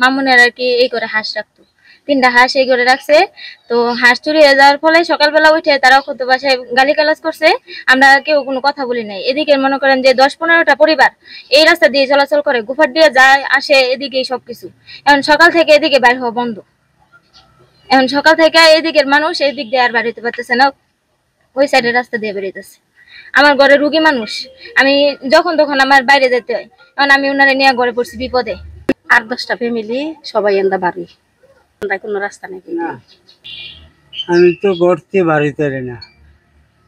মামুনের আর কি এই করে হাঁস রাখতো, 3টা হাঁস এই করে রাখছে। তো হাঁস চুরি হয়ে যাওয়ার ফলে সকালবেলা উঠে তারা কত বাসায় গালিগালাজ করছে, আমরা কেউ কোনো কথা বলি নাই। এদিকে মনে করেন যে 10-15টা পরিবার এই রাস্তা দিয়ে চলাচল করে, গুফার দিয়ে যায় আসে, এদিকেই সবকিছু। এখন সকাল থেকে এদিকে বাইর হওয়া বন্ধ, এখন সকাল থেকে এদিকের মানুষ এই দিক দিয়ে আর বাড়িতে পারতেছে না, ওই সাইডের রাস্তা দিয়ে বেরিয়েছে। আমার ঘরে রুগী মানুষ, আমি যখন তখন আমার বাইরে যেতে হয়, কারণ আমি ওনারা নিয়ে ঘরে পড়ছি বিপদে। 8-10টা ফ্যামিলি সবাই এন্দা বাড়ি, কোনো রাস্তা নেই। আমি তো গড়তে বাড়িতে না,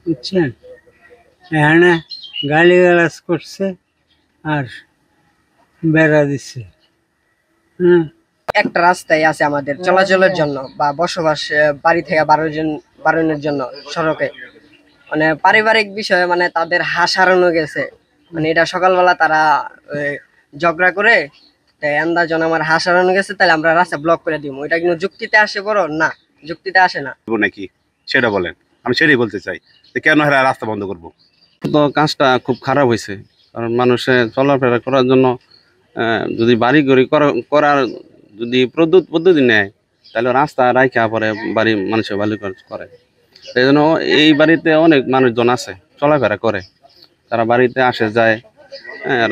বুঝছেন, এখানে গালিগালাজ করছে আর বেড়া দিচ্ছে। একটা রাস্তাই আছে আমাদের চলাচলের জন্য বা বসবাস, বাড়ি থেকে বাড়ানোর জন্য সড়কে। মানে পারিবারিক বিষয়ে মানে তাদের হাঁস হারানো গেছে, মানে এটা সকালবেলা তারা ঝগড়া করে আন্দাজন আমার হাঁস হারানো গেছে, তাহলে আমরা রাস্তা ব্লক করে দিব। এটা কিন্তু যুক্তিতে আসে বড় না, যুক্তিতে আসে না নাকি সেটা বলেন, আমি সেটাই বলতে চাই যে কেন এরা রাস্তা বন্ধ করবো। তো কাজটা খুব খারাপ হয়েছে, কারণ মানুষের চলাফেরা করার জন্য যদি বাড়ি ঘড়ি করার যদি পদ্ধতি নেয়, তাহলে রাস্তা রাইখা পরে বাড়ি মানুষের বাড়ি করে। এই জন্য এই বাড়িতে অনেক মানুষজন আছে, চলাফেরা করে, তারা বাড়িতে আসে যায়,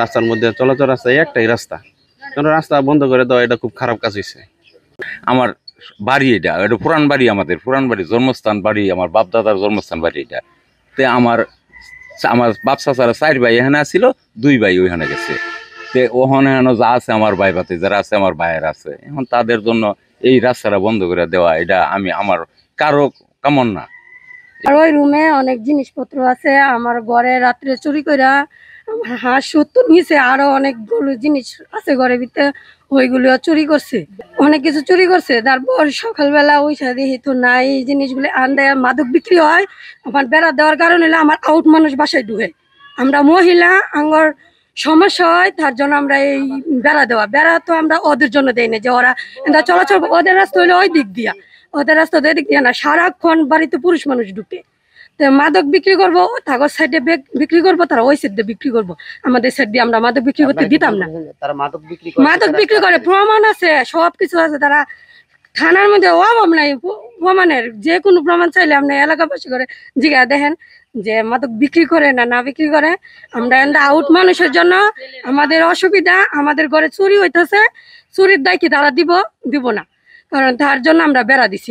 রাস্তার মধ্যে চলাচল রাস্তা একটাই রাস্তা, রাস্তা বন্ধ করে দেওয়া এটা খুব খারাপ কাজ হয়েছে। আমার বাড়ি এটা পুরান বাড়ি, আমাদের পুরান বাড়ি, জন্মস্থান বাড়ি, আমার বাপ দাদার জন্মস্থান বাড়ি এটা। তে আমার বাপ চাচারা 4 ভাই এখানে আসছিল, 2 ভাই ওইখানে গেছে। তে ওখানে যা আছে আমার ভাই ভাতে যারা আছে, আমার ভাইয়ের আছে, এখন তাদের জন্য এই রাস্তাটা বন্ধ করে দেওয়া এটা আমার কারো কামন না। আর ওই রুমে অনেক জিনিসপত্র আছে, আমার ঘরে রাত্রে চুরি করে আমার হাঁস 70 নিচে, আরো অনেকগুলো জিনিস আছে ঘরের ভিতরে, ওইগুলো চুরি করছে, অনেক কিছু চুরি করছে। তারপর সকালবেলা ওই সাথে তো নাই, এই জিনিসগুলো আনতে মাদক বিক্রি হয়। আমার বেড়া দেওয়ার কারণে আমার আউট মানুষ বাসায় ঢুকে, আমরা মহিলা আঙ্গর সমস্যা হয়, তার জন্য আমরা এই বেড়া তো আমরা ওদের জন্য দেই না, যে ওরা চলাচল, ওদের রাস্তা হইলে ওই দিক দিয়া, ওদের রাস্তা ওদের দিক দিয়া না, সারাক্ষণ বাড়িতে পুরুষ মানুষ ঢুকে। তো মাদক বিক্রি করবো, তাগর সাইডে বিক্রি করবো, তারা ওই সাইডে বিক্রি করবো, আমাদের সাইড দিয়ে আমরা মাদক বিক্রি করতে দিতাম না। মাদক বিক্রি করে, প্রমাণ আছে, সবকিছু আছে। তারা থানার মধ্যে অভাব নাই প্রমাণের, যে কোনো প্রমাণ চাইলে আপনি এলাকাবাসী করে জিজ্ঞা দেখেন যে মাদক বিক্রি করে না বিক্রি করে। আমরা আউট মানুষের জন্য আমাদের অসুবিধা, আমাদের ঘরে চুরি হইতেছে, চুরির দায় কি তারা দিব না, কারণ তার জন্য আমরা বেড়া দিছি।